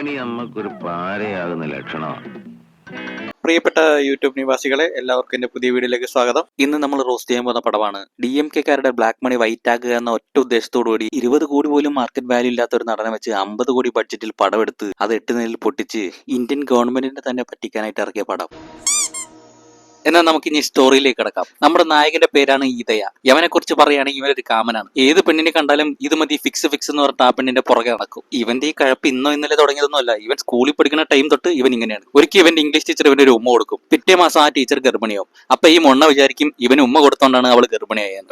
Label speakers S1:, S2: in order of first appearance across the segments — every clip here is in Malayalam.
S1: ഉണ്ണി അമ്മക്കൊരു പാരയാകുന്ന ലക്ഷണമാണ്.
S2: പ്രിയപ്പെട്ട യൂട്യൂബ് നിവാസികളെ, എല്ലാവർക്കും എന്റെ പുതിയ വീഡിയോയിലേക്ക് സ്വാഗതം. ഇന്ന് നമ്മൾ റോസ്റ്റ് ചെയ്യാൻ പോകുന്ന പടമാണ് DMK-കാരുടെ ബ്ലാക്ക് മണി വൈറ്റ് ആക്കുക എന്ന ഒറ്റ ഉദ്ദേശത്തോടുകൂടി 20 കോടി പോലും മാർക്കറ്റ് വാല്യൂ ഇല്ലാത്ത ഒരു നടനെ വെച്ച് 50 കോടി ബഡ്ജറ്റിൽ പടമെടുത്ത് അത് 8 നിലയിൽ പൊട്ടിച്ച് ഇന്ത്യൻ ഗവൺമെന്റിനെ തന്നെ പറ്റിക്കാനായിട്ട് ഇറക്കിയ പടം. എന്നാൽ നമുക്ക് ഇനി സ്റ്റോറിയിലേക്ക് കിടക്കാം. നമ്മുടെ നായകന്റെ പേരാണ് ഈതയ. യവനെ കുറിച്ച് പറയുകയാണെങ്കിൽ ഇവനൊരു കാമനാണ്. ഏത് പെണ്ണിനെ കണ്ടാലും ഇത് മതി ഫിക്സ് എന്ന് പറഞ്ഞിട്ട് ആ പെണ്ണിന്റെ പുറകെ നടക്കും. ഇവന്റെ ഈ കഴപ്പ് ഇന്നോ ഇന്നലെ തുടങ്ങിയതൊന്നുമല്ല. ഇവൻ സ്കൂളിൽ പഠിക്കുന്ന ടൈം തൊട്ട് ഇവൻ ഇങ്ങനെയാണ്. ഒരിക്കൽ ഇവന്റെ ഇംഗ്ലീഷ് ടീച്ചർ ഇവന്റെ ഒരു ഉമ്മ കൊടുക്കും. പിറ്റേ മാസം ആ ടീച്ചർ ഗർഭിണിയാവും. അപ്പൊ ഈ മൊണ്ണ വിചാരിക്കും ഇവന് ഉമ്മ കൊടുത്തോണ്ടാണ് അവള് ഗർഭിണിയായത്.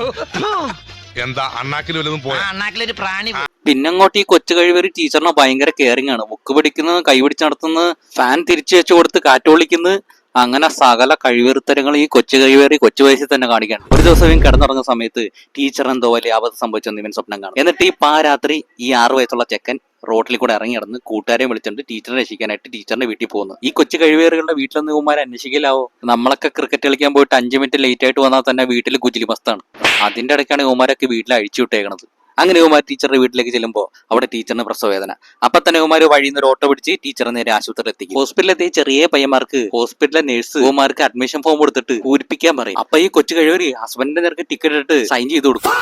S2: പിന്നങ്ങോട്ട് ഈ കൊച്ചു കഴിവേറി ടീച്ചറിനെ ഭയങ്കര കെയറിംഗ് ആണ്. ബുക്ക് പിടിക്കുന്നത്, കൈ പിടിച്ച് നടത്തുന്നത്, ഫാൻ തിരിച്ചു വെച്ചു കൊടുത്ത് കാറ്റൊളിക്കുന്നത്, അങ്ങനെ സകല കഴിവേറിത്തരങ്ങൾ ഈ കൊച്ചു കഴിവേറി കൊച്ചു വയസ്സിൽ തന്നെ കാണിക്കണം. ഒരു ദിവസം ഇവൻ കിടന്നുറങ്ങുന്ന സമയത്ത് ടീച്ചർ എന്തോ വലിയ അബദ്ധം സംഭവിച്ചെന്ന് ഇവൻ സ്വപ്നം കാണും. എന്നിട്ട് ഈ രാത്രി ഈ 6 വയസ്സുള്ള ചെക്കൻ റോട്ടിൽ കൂടെ ഇറങ്ങി നടന്ന് കൂട്ടുകാരെ വിളിച്ചിട്ട് ടീച്ചറിനെ രക്ഷിക്കാനായിട്ട് ടീച്ചറിന്റെ വീട്ടിൽ പോകുന്നു. ഈ കൊച്ചു കഴിവേറുകളുടെ വീട്ടിലൊന്നും ഇവന്മാരെ അന്വേഷിക്കലാവോ? നമ്മളൊക്കെ ക്രിക്കറ്റ് കളിക്കാൻ പോയിട്ട് 5 മിനിറ്റ് ലേറ്റ് ആയിട്ട് വന്നാൽ തന്നെ വീട്ടിൽ ഗുജിലി മസ്താണ്. അതിന്റെ ഇടയ്ക്കാണ് ഇവന്മാരൊക്കെ വീട്ടിൽ അഴിച്ചു വിട്ടേക്കണത്. അങ്ങനെ ഇവന്മാർ ടീച്ചറുടെ വീട്ടിലേക്ക് ചെല്ലുമ്പോൾ അവിടെ ടീച്ചറിന് പ്രസവവേദന. അപ്പൊ തന്നെ ഇവന്മാർ വഴിയിൽ നിന്ന് ഒരു ഓട്ടോ പിടിച്ച് ടീച്ചറെ നേരെ ആശുപത്രിയിൽ എത്തിക്കും. ഹോസ്പിറ്റലിലെത്തിയ ചെറിയ പയ്യന്മാർക്ക് ഹോസ്പിറ്റലിലെ നേഴ്സ് ഇവന്മാർക്ക് അഡ്മിഷൻ ഫോം കൊടുത്തിട്ട് പൂരിപ്പിക്കാൻ പറയും. അപ്പൊ ഈ കൊച്ചു കഴിവറി ഹസ്ബൻഡിന്റെ നേർക്ക് ടിക്കറ്റ് ഇട്ട് സൈൻ ചെയ്ത് കൊടുക്കും.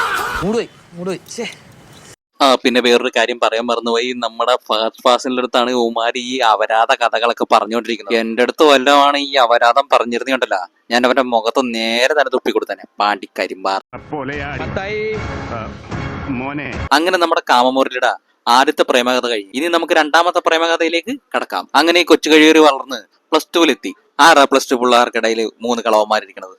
S2: പിന്നെ വേറൊരു കാര്യം പറയാൻ മറന്നുപോയി. നമ്മുടെ ഫഹദ് ഫാസിലിന്റെ അടുത്താണ് ഇവന്മാർ ഈ അപരാധ കഥകളൊക്കെ പറഞ്ഞുകൊണ്ടിരിക്കുന്നത്. എന്റെ അടുത്ത് വല്ലതാണ് ഈ അപരാധം പറഞ്ഞിരുന്നുണ്ടല്ല, ഞാൻ അവന്റെ മുഖത്ത് നേരെ തന്നെ തുപ്പി കൊടുത്തന്നെ പാണ്ടിക്കരിമ്പാർ. അങ്ങനെ നമ്മുടെ കാമമുരളിയുടെ ആദ്യത്തെ പ്രേമകഥ കഴിഞ്ഞു. ഇനി നമുക്ക് രണ്ടാമത്തെ പ്രേമകഥയിലേക്ക് കടക്കാം. അങ്ങനെ ഈ കൊച്ചു കഴിവേറി വളർന്ന് +2-ലെത്തി. ആരാ +2 പിള്ളേർക്കിടയിൽ 3 കളവന്മാരിരിക്കണത്?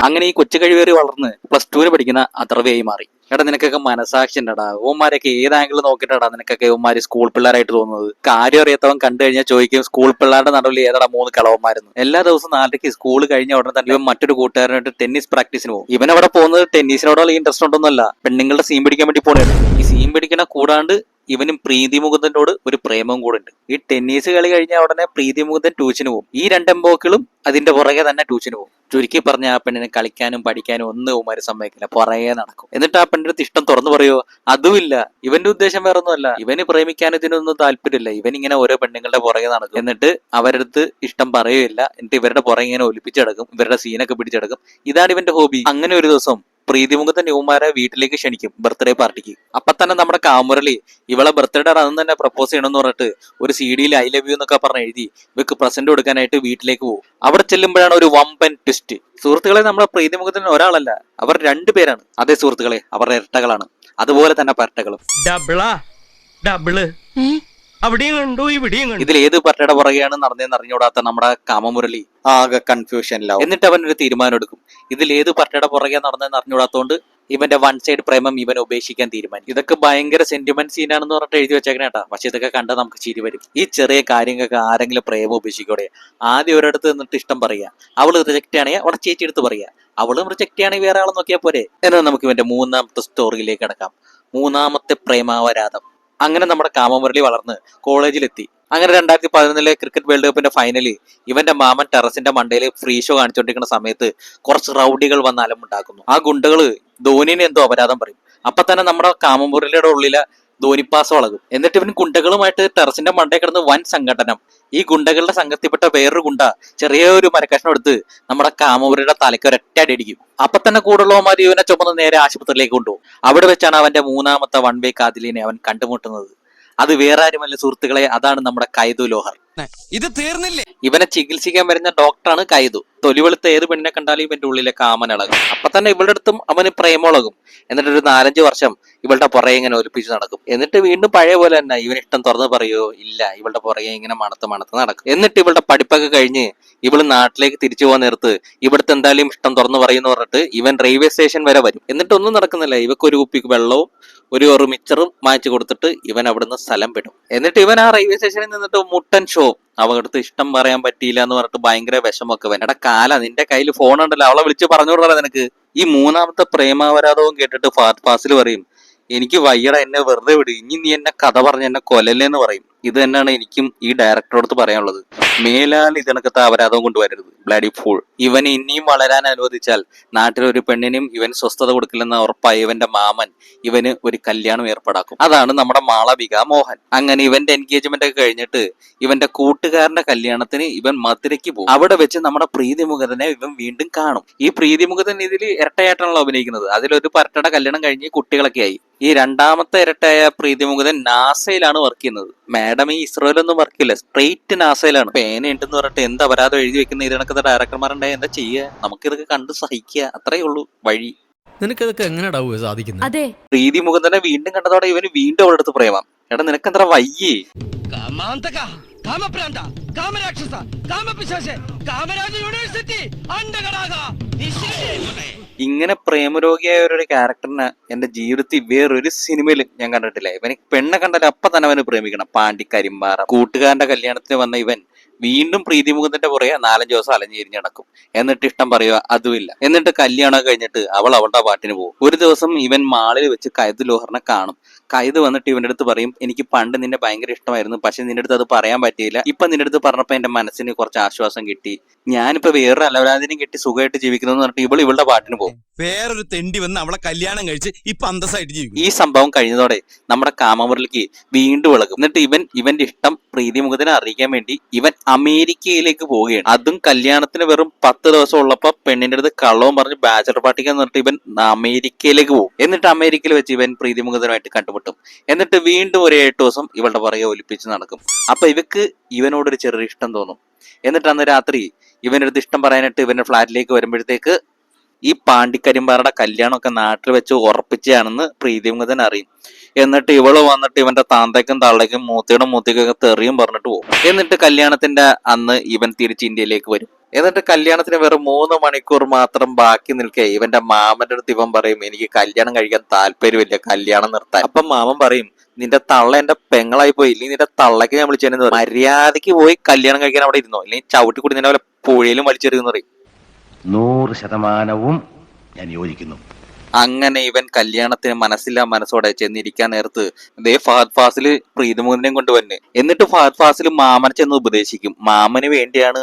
S2: അങ്ങനെ ഈ കൊച്ചു കഴിവേറി വളർന്ന് +2-ന് പഠിക്കുന്ന അഥർവയായി മാറി. എടാ, നിനക്കൊക്കെ മനസാക്ഷി ഉണ്ടടാ? ഓന്മാരൊക്കെ ഏത് ആംഗിൾ നോക്കിയിട്ടാടാ നിനക്കൊക്കെ ഓന്മാര് സ്കൂൾ പിള്ളേരായിട്ട് തോന്നുന്നത്? കാര്യം അറിയാത്തവൻ കണ്ടു കഴിഞ്ഞാൽ ചോദിക്കും, സ്കൂൾ പിള്ളേരുടെ നടുവിൽ ഏതാടാ 3 കളവന്മാരെന്ന്. എല്ലാ ദിവസവും 4:00 സ്കൂൾ കഴിഞ്ഞ ഉടനെ തന്നെ ഇവൻ മറ്റൊരു കൂട്ടുകാരനായിട്ട് ടെന്നീസ് പ്രാക്ടീസിന് പോകും. ഇവൻ അവിടെ പോകുന്നത് ടെന്നീസിനോടുള്ള ഇൻട്രസ്റ്റ് ഉണ്ടോന്നല്ല, പെണ്ണുങ്ങളുടെ സീൻ പിടിക്കാൻ വേണ്ടി പോണേ. ഈ സീൻ പിടിക്കണ കൂടാണ്ട് ഇവനും പ്രീതി മുകുന്ദനോട് ഒരു പ്രേമവും കൂടെ ഉണ്ട്. ഈ ടെന്നീസ് കളി കഴിഞ്ഞ ഉടനെ പ്രീതി മുകുന്ദൻ ട്യൂഷന് പോകും. ഈ 2 എംബോക്കളും അതിന്റെ പുറകെ തന്നെ ട്യൂഷന് പോകും. ചുരുക്കി പറഞ്ഞ ആ പെണ്ണിനെ കളിക്കാനും പഠിക്കാനും ഒന്നും ഇവന്മാര് സമ്മതിക്കില്ല, പുറകെ നടക്കും. എന്നിട്ട് ആ പെണ്ണിന്റെ അടുത്ത് ഇഷ്ടം തുറന്നു പറയുമോ? അതുമില്ല. ഇവന്റെ ഉദ്ദേശം വേറെ ഒന്നുമല്ല. ഇവന് പ്രേമിക്കാൻ ഇതിനൊന്നും താല്പര്യമില്ല. ഇവൻ ഇങ്ങനെ ഓരോ പെണ്ണുങ്ങളുടെ പുറകെ നടക്കും. എന്നിട്ട് അവരുടെ അടുത്ത് ഇഷ്ടം പറയുകയില്ല. എന്നിട്ട് ഇവരുടെ പുറകെ ഇങ്ങനെ ഒലിപ്പിച്ചെടുക്കും, ഇവരുടെ സീനൊക്കെ പിടിച്ചെടുക്കും. ഇതാണ് ഇവന്റെ ഹോബി. അങ്ങനെ ഒരു ദിവസം പ്രീതിമുഖത്തെ ന്യൂമാരെ വീട്ടിലേക്ക് ക്ഷണിക്കും ബർത്ത്ഡേ പാർട്ടിക്ക്. അപ്പൊ തന്നെ നമ്മുടെ കാമുരളി ഇവളെ ബർത്ത്ഡേ അന്ന് തന്നെ പ്രപ്പോസ് ചെയ്യണമെന്ന് പറഞ്ഞിട്ട് ഒരു CD-യിൽ I love you എന്നൊക്കെ പറഞ്ഞ് എഴുതി ഇവക്ക് പ്രസന്റ് കൊടുക്കാനായിട്ട് വീട്ടിലേക്ക് പോകും. അവിടെ ചെല്ലുമ്പോഴാണ് ഒരു വമ്പൻ ട്വിസ്റ്റ്. സുഹൃത്തുക്കളെ, നമ്മുടെ പ്രീതിമുഖത്തിന് ഒരാളല്ല, അവർ 2 പേരാണ്. അതേ സുഹൃത്തുക്കളെ, അവരുടെ ഇരട്ടകളാണ്. അതുപോലെ തന്നെ പരട്ടകളും. ഇതിൽ ഏത് പരട്ടയുടെ പുറകെയാണ് നടന്നതെന്ന് അറിഞ്ഞുകൂടാത്ത നമ്മുടെ കാമമുരളി ആകെ കൺഫ്യൂഷനിലാവും. എന്നിട്ട് അവൻ ഒരു തീരുമാനം എടുക്കും. ഇതിൽ ഏത് പരട്ടയുടെ പുറകെ നടന്നതെന്ന് അറിഞ്ഞുകൂടാത്തോണ്ട് ഇവന്റെ 1 സൈഡ് പ്രേമം ഇവൻ ഉപേക്ഷിക്കാൻ തീരുമാനിക്കും. ഇതൊക്കെ ഭയങ്കര സെന്റിമെന്റ് സീനാണെന്ന് പറഞ്ഞിട്ട് എഴുതി വെച്ചേക്കണേട്ടാ. പക്ഷെ ഇതൊക്കെ കണ്ടാൽ നമുക്ക് ചിരി വരും. ഈ ചെറിയ കാര്യങ്ങൾക്ക് ആരെങ്കിലും പ്രേമം ഉപേക്ഷിക്കൂടെ? ആദ്യം ഒരിടത്ത് നിന്നിട്ട് ഇഷ്ടം പറയുക, അവള് റിജക്റ്റ് ആണെങ്കിൽ അവിടെ ചേച്ചി എടുത്ത് പറയുക, അവളും റിജക്റ്റ് ആണെങ്കിൽ വേറെ ആളെ നോക്കിയാൽ പോരെ. എന്നാൽ നമുക്ക് ഇവന്റെ 3ാമത്തെ സ്റ്റോറിയിലേക്ക് കിടക്കാം. 3ാമത്തെ പ്രേമാവരാധം. അങ്ങനെ നമ്മുടെ കാമമുരളി വളർന്ന് കോളേജിലെത്തി. അങ്ങനെ 2011 ക്രിക്കറ്റ് വേൾഡ് കപ്പിന്റെ ഫൈനലിൽ ഇവന്റെ മാമൻ ടെറസിന്റെ മണ്ടയിൽ ഫ്രീ ഷോ കാണിച്ചുകൊണ്ടിരിക്കുന്ന സമയത്ത് കുറച്ച് റൗഡികൾ വന്ന് അലമുണ്ടാക്കുന്നു. ആ ഗുണ്ടകള് ധോനിനെ എന്തോ അപരാധം പറയും. അപ്പൊ തന്നെ നമ്മുടെ കാമമുരളിയുടെ ഉള്ളിലെ ധോനിപ്പാസ് വളകും. എന്നിട്ട് ഇവൻ ഗുണ്ടകളുമായിട്ട് ടെറസിന്റെ മണ്ടയിൽ കിടന്ന് വൻ സംഘടനം. ഈ ഗുണ്ടകളുടെ സംഘത്തിൽപ്പെട്ട വേറൊരു ഗുണ്ട ചെറിയൊരു മരക്കഷ്ണം എടുത്ത് നമ്മുടെ കാമമുരളിയുടെ തലയ്ക്ക് ഒരൊറ്റ അടിക്കും. അപ്പൊ തന്നെ കൂടുള്ളവന്മാർ ഇവനെ ചുമന്ന് നേരെ ആശുപത്രിയിലേക്ക് കൊണ്ടുപോകും. അവിടെ വെച്ചാണ് അവന്റെ 3ാമത്തെ വൺ വേ കാതിലിനെ അവൻ കണ്ടുമുട്ടുന്നത്. അത് വേറെ ആരുമല്ല സുഹൃത്തുക്കളെ, അതാണ് നമ്മുടെ കൈതു ലോഹർ. ഇത് തീർന്നില്ലേ? ഇവനെ ചികിത്സിക്കാൻ വരുന്ന ഡോക്ടറാണ് കൈതു. തൊലിവെളുത്ത ഏത് പെണ്ണിനെ കണ്ടാലും ഇവന്റെ ഉള്ളിലെ കാമനളകും. അപ്പൊ തന്നെ ഇവളുടെ അടുത്തും അവന് പ്രേമളകും. എന്നിട്ട് ഒരു 4-5 വർഷം ഇവളുടെ പുറകെ ഇങ്ങനെ ഒലിപ്പിച്ച് നടക്കും. എന്നിട്ട് വീണ്ടും പഴയ പോലെ തന്നെ ഇവൻ ഇഷ്ടം തുറന്ന് പറയുമോ? ഇല്ല. ഇവളുടെ പുറകെ ഇങ്ങനെ മണത്ത് നടക്കും. എന്നിട്ട് ഇവളുടെ പഠിപ്പൊക്കെ കഴിഞ്ഞ് ഇവള് നാട്ടിലേക്ക് തിരിച്ചു പോകാൻ നേരത്ത് ഇവിടുത്തെ എന്തായാലും ഇഷ്ടം തുറന്ന് പറയുമെന്ന് പറഞ്ഞിട്ട് ഇവൻ റെയിൽവേ സ്റ്റേഷൻ വരെ വരും. എന്നിട്ടൊന്നും നടക്കുന്നില്ല. ഇവക്ക് ഒരു കുപ്പി വെള്ളവും ഒരു മിച്ചറും മാറ്റി കൊടുത്തിട്ട് ഇവൻ അവിടുന്ന് സ്ഥലം വിടും. എന്നിട്ട് ഇവൻ ആ റെയിൽവേ സ്റ്റേഷനിൽ നിന്നിട്ട് മുട്ടൻ ഷോ. അവളടുത്ത് ഇഷ്ടം പറയാൻ പറ്റിയില്ല എന്ന് പറഞ്ഞിട്ട് ഭയങ്കര വിഷമൊക്കെ. എടാ കാല, നിന്റെ കയ്യിൽ ഫോൺ ഉണ്ടല്ലോ, അവളെ വിളിച്ച് പറഞ്ഞോളാം നിനക്ക്. ഈ 3ാമത്തെ പ്രേമാവരാധവും കേട്ടിട്ട് ഫഹദ് ഫാസിൽ പറയും, എനിക്ക് വയ്യട, എന്നെ വെറുതെ വിട്, ഇനി നീ എന്നെ കഥ പറഞ്ഞ് എന്നെ കൊല്ലല്ലേന്ന് പറയും. ഇത് തന്നെയാണ് എനിക്കും ഈ ഡയറക്ടറോട് പറയാനുള്ളത്. മേലാൽ ഇതിനകത്ത് അപരാധം കൊണ്ടുവരരുത്. Bloody fool. ഇവൻ ഇനിയും വളരാൻ അനുവദിച്ചാൽ നാട്ടിലൊരു പെണ്ണിനും ഇവൻ സ്വസ്ഥത കൊടുക്കില്ലെന്ന് ഉറപ്പായി ഇവന്റെ മാമൻ ഇവന് ഒരു കല്യാണം ഏർപ്പാടാക്കും. അതാണ് നമ്മുടെ മാളവിക മോഹൻ. അങ്ങനെ ഇവന്റെ എൻഗേജ്മെന്റ് ഒക്കെ കഴിഞ്ഞിട്ട് ഇവന്റെ കൂട്ടുകാരന്റെ കല്യാണത്തിന് ഇവൻ മധുരയ്ക്ക് പോകും. അവിടെ വെച്ച് നമ്മുടെ പ്രീതിമുഖതനെ ഇവൻ വീണ്ടും കാണും. ഈ പ്രീതിമുഖതൻ ഇതിൽ ഇരട്ടയായിട്ടാണല്ലോ അഭിനയിക്കുന്നത്. അതിലൊരു പരട്ടയുടെ കല്യാണം കഴിഞ്ഞ് കുട്ടികളൊക്കെ ആയി. ഈ രണ്ടാമത്തെ ഇരട്ടയായ പ്രീതിമുഖതൻ നാസയിലാണ് വർക്ക് ചെയ്യുന്നത്. മാഡം ഈ ഇസ്രോയിലൊന്നും വർക്ക് ചെയ്യില്ല, സ്ട്രെയിറ്റ് നാസയിലാണ്. പേന ഉണ്ടെന്ന് പറഞ്ഞിട്ട് എന്ത് അപരാധം എഴുതി വെക്കുന്ന ഇതിനൊക്കെ ഡയറക്ടർമാരുണ്ടായി എന്താ ചെയ്യുക? നമുക്കിതൊക്കെ കണ്ട് സഹിക്കുക, അത്രയേ ഉള്ളൂ വഴി.
S3: നിനക്കതൊക്കെ എങ്ങനെയാ സാധിക്കുന്നത്?
S4: അതെ,
S2: പ്രീതിമുഖതനെ വീണ്ടും കണ്ടതോടെ ഇവന് വീണ്ടും അവളുടെ അടുത്ത് പ്രേമം. എടാ നിനക്കെന്താ വയ്യേ?
S5: കാമാന്തക, കാമപ്രാന്ത, കാമരാക്ഷസ, കാമപിശാച, കാമരാജ യൂണിവേഴ്സിറ്റി അണ്ടകടാക
S2: ഇങ്ങനെ പ്രേമരോഗിയായ ഒരു ക്യാരക്ടറിനെ എന്റെ ജീവിതത്തിൽ വേറൊരു സിനിമയിലും ഞാൻ കണ്ടിട്ടില്ല. ഇവന് പെണ്ണെ കണ്ടാലും അപ്പൊ തന്നെ അവന് പ്രേമിക്കണം. പാണ്ടിക്കരിമ്പാറ. കൂട്ടുകാരന്റെ കല്യാണത്തിന് വന്ന ഇവൻ വീണ്ടും പ്രീതിമുഖത്തിന്റെ പുറകെ 4-5 ദിവസം അലഞ്ഞിരിഞ്ഞ് നടക്കും. എന്നിട്ട് ഇഷ്ടം പറയുക അതുമില്ല. എന്നിട്ട് കല്യാണം കഴിഞ്ഞിട്ട് അവൾ അവളുടെ പാട്ടിന് പോകും. ഒരു ദിവസം ഇവൻ മാളിൽ വെച്ച് കൈദ് ലോഹറിനെ കാണും. കൈദ് വന്നിട്ട് ഇവന്റെ അടുത്ത് പറയും, എനിക്ക് പണ്ട് നിന്നെ ഭയങ്കര ഇഷ്ടമായിരുന്നു, പക്ഷെ നിന്റെ അടുത്ത് അത് പറയാൻ പറ്റിയില്ല. ഇപ്പൊ നിന്റെ അടുത്ത് പറഞ്ഞപ്പോ എന്റെ മനസ്സിന് കുറച്ച് ആശ്വാസം കിട്ടി. ഞാനിപ്പോ വേറൊരു അലവരാതിനും കിട്ടി സുഖമായിട്ട് ജീവിക്കുന്നു എന്ന് പറഞ്ഞിട്ട് ഇവളുടെ പാട്ടിന് പോകും.
S6: വേറൊരു തെണ്ടി വന്ന് അവളെ കല്യാണം കഴിച്ച് ഇപ്പൊ അന്തസ്സായിട്ട് ജീവിക്കും.
S2: ഈ സംഭവം കഴിഞ്ഞതോടെ നമ്മുടെ കാമമുരളിക്ക് വീണ്ടും വിളക്കും. എന്നിട്ട് ഇവന്റെ ഇഷ്ടം പ്രീതിമുഖത്തിനെ അറിയിക്കാൻ വേണ്ടി ഇവൻ അമേരിക്കയിലേക്ക് പോവുകയാണ്. അതും കല്യാണത്തിന് വെറും 10 ദിവസം ഉള്ളപ്പോ പെണ്ണിന്റെ അടുത്ത് കള്ളവും പറഞ്ഞ് ബാച്ചലർ പാർട്ടിക്ക് എന്നിട്ട് ഇവൻ അമേരിക്കയിലേക്ക് പോകും. എന്നിട്ട് അമേരിക്കയിൽ വെച്ച് ഇവൻ പ്രീതിമുഖത്തിനുമായിട്ട് കണ്ടുമുട്ടും. എന്നിട്ട് വീണ്ടും ഒരു 8 ദിവസം ഇവളുടെ പുറകെ ഒലിപ്പിച്ച് നടക്കും. അപ്പൊ ഇവനോടൊരു ചെറിയ ഇഷ്ടം തോന്നും. എന്നിട്ട് അന്ന് രാത്രി ഇവന്റെ അടുത്ത് ഇഷ്ടം പറയാനായിട്ട് ഇവന്റെ ഫ്ലാറ്റിലേക്ക് വരുമ്പോഴത്തേക്ക് ഈ പാണ്ടിക്കരിമ്പാറയുടെ കല്യാണമൊക്കെ നാട്ടിൽ വെച്ച് ഉറപ്പിച്ചാണെന്ന് പ്രീതിമുഖതൻ അറിയും. എന്നിട്ട് ഇവള് വന്നിട്ട് ഇവന്റെ താന്തയ്ക്കും തള്ളയ്ക്കും മൂത്തിക്കൊക്കെ തെറിയും പറഞ്ഞിട്ട് പോകും. എന്നിട്ട് കല്യാണത്തിന്റെ അന്ന് ഇവൻ തിരിച്ച് ഇന്ത്യയിലേക്ക് വരും. എന്നിട്ട് കല്യാണത്തിന് വെറും 3 മണിക്കൂർ മാത്രം ബാക്കി നിൽക്കെ ഇവന്റെ മാമന്റെ അടുത്ത് ഇവൻ പറയും, എനിക്ക് കല്യാണം കഴിക്കാൻ താല്പര്യമില്ല, കല്യാണം നിർത്താൻ. അപ്പം മാമൻ പറയും, നിന്റെ തള്ള എന്റെ പെങ്ങളായി പോയി, ഇല്ലെങ്കിൽ നിന്റെ തള്ളക്ക് ഞാൻ വിളിച്ചെന്ന് പറയും. മര്യാദക്ക് പോയി കല്യാണം കഴിക്കാൻ അവിടെ ഇരുന്നോ, അല്ലെങ്കിൽ ചവിട്ടി കൂടി നിന്നെ പോലെ പുഴയിലും വലിച്ചെറിയുന്ന പറയും.
S1: 100% ഞാൻ യോജിക്കുന്നു.
S2: അങ്ങനെ ഇവൻ കല്യാണത്തിന് മനസ്സോടെ ചെന്നിരിക്കാൻ നേരത്ത് ഇതേ ഫഹദ് ഫാസിൽ പ്രീതിമുഖനെയും കൊണ്ടുവന്നെ. എന്നിട്ട് ഫഹദ് ഫാസിൽ മാമനെ ചെന്ന് ഉപദേശിക്കും. മാമന് വേണ്ടിയാണ്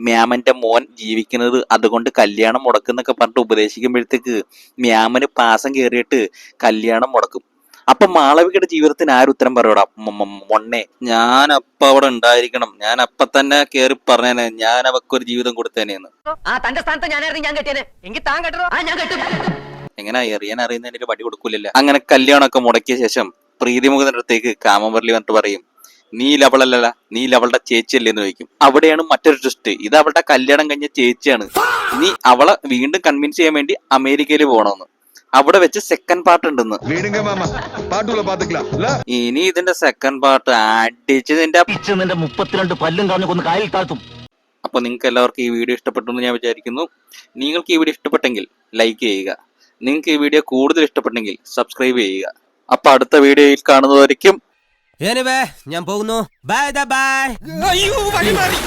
S2: മ്യാമന്റെ മോൻ ജീവിക്കുന്നത്, അതുകൊണ്ട് കല്യാണം മുടക്കുന്നൊക്കെ പറഞ്ഞിട്ട് ഉപദേശിക്കുമ്പോഴത്തേക്ക് മ്യാമന് പാസം കയറിയിട്ട് കല്യാണം മുടക്കും. അപ്പൊ മാളവികയുടെ ജീവിതത്തിന് ആരുത്തരം പറയൂടാ? മൊണ്ണെ, ഞാൻ അപ്പ അവിടെ ഉണ്ടായിരിക്കണം, ഞാൻ അപ്പ തന്നെ കേറി പറഞ്ഞേനെ, ഞാൻ അവക്കൊരു ജീവിതം കൊടുത്തേനെന്ന്.
S5: തന്റെ സ്ഥാനത്ത് ഞാനായിരുന്നു ഞാൻ കെട്ടിയത് എങ്കിൽ താൻ കെട്ടോ ഞാൻ കെട്ടും.
S2: എങ്ങനെ അറിയുന്നതിന് ഒരു പടി കൊടുക്കൂലല്ലോ. അങ്ങനെ കല്യാണമൊക്കെ മുടക്കിയ ശേഷം പ്രീതിമുഖത്തിന്റെ അടുത്തേക്ക് കാമമുരളി വന്നിട്ട് പറയും, നീ ലവളല്ല, നീ ലവളുടെ ചേച്ചിയല്ലേ എന്ന് ചോദിക്കും. അവിടെയാണ് മറ്റൊരു ട്വിസ്റ്റ്. ഇത് അവളുടെ കല്യാണം കഴിഞ്ഞ ചേച്ചിയാണ്. നീ അവളെ വീണ്ടും കൺവിൻസ് ചെയ്യാൻ വേണ്ടി അമേരിക്കയിൽ പോകണമെന്ന്. അവിടെ വെച്ച് സെക്കൻഡ് പാർട്ട് ഉണ്ടെന്ന്. ഇനി ഇതിന്റെ സെക്കൻഡ് പാർട്ട് അടിച്ച് നിന്റെ
S5: 32 പല്ലും കളഞ്ഞു കൊന്ന് കായൽ താഴ്ത്തും.
S2: അപ്പൊ നിങ്ങൾക്ക് എല്ലാവർക്കും ഈ വീഡിയോ ഇഷ്ടപ്പെട്ടു എന്ന് ഞാൻ വിചാരിക്കുന്നു. നിങ്ങൾക്ക് ഈ വീഡിയോ ഇഷ്ടപ്പെട്ടെങ്കിൽ ലൈക്ക് ചെയ്യുക. നിങ്ങൾക്ക് ഈ വീഡിയോ കൂടുതൽ ഇഷ്ടപ്പെട്ടെങ്കിൽ സബ്സ്ക്രൈബ് ചെയ്യുക. അപ്പൊ അടുത്ത വീഡിയോയിൽ കാണുന്നതായിരിക്കും.
S6: ഞാൻ പോകുന്നു. Bye bye. അയ്യോ വഴി മാറി.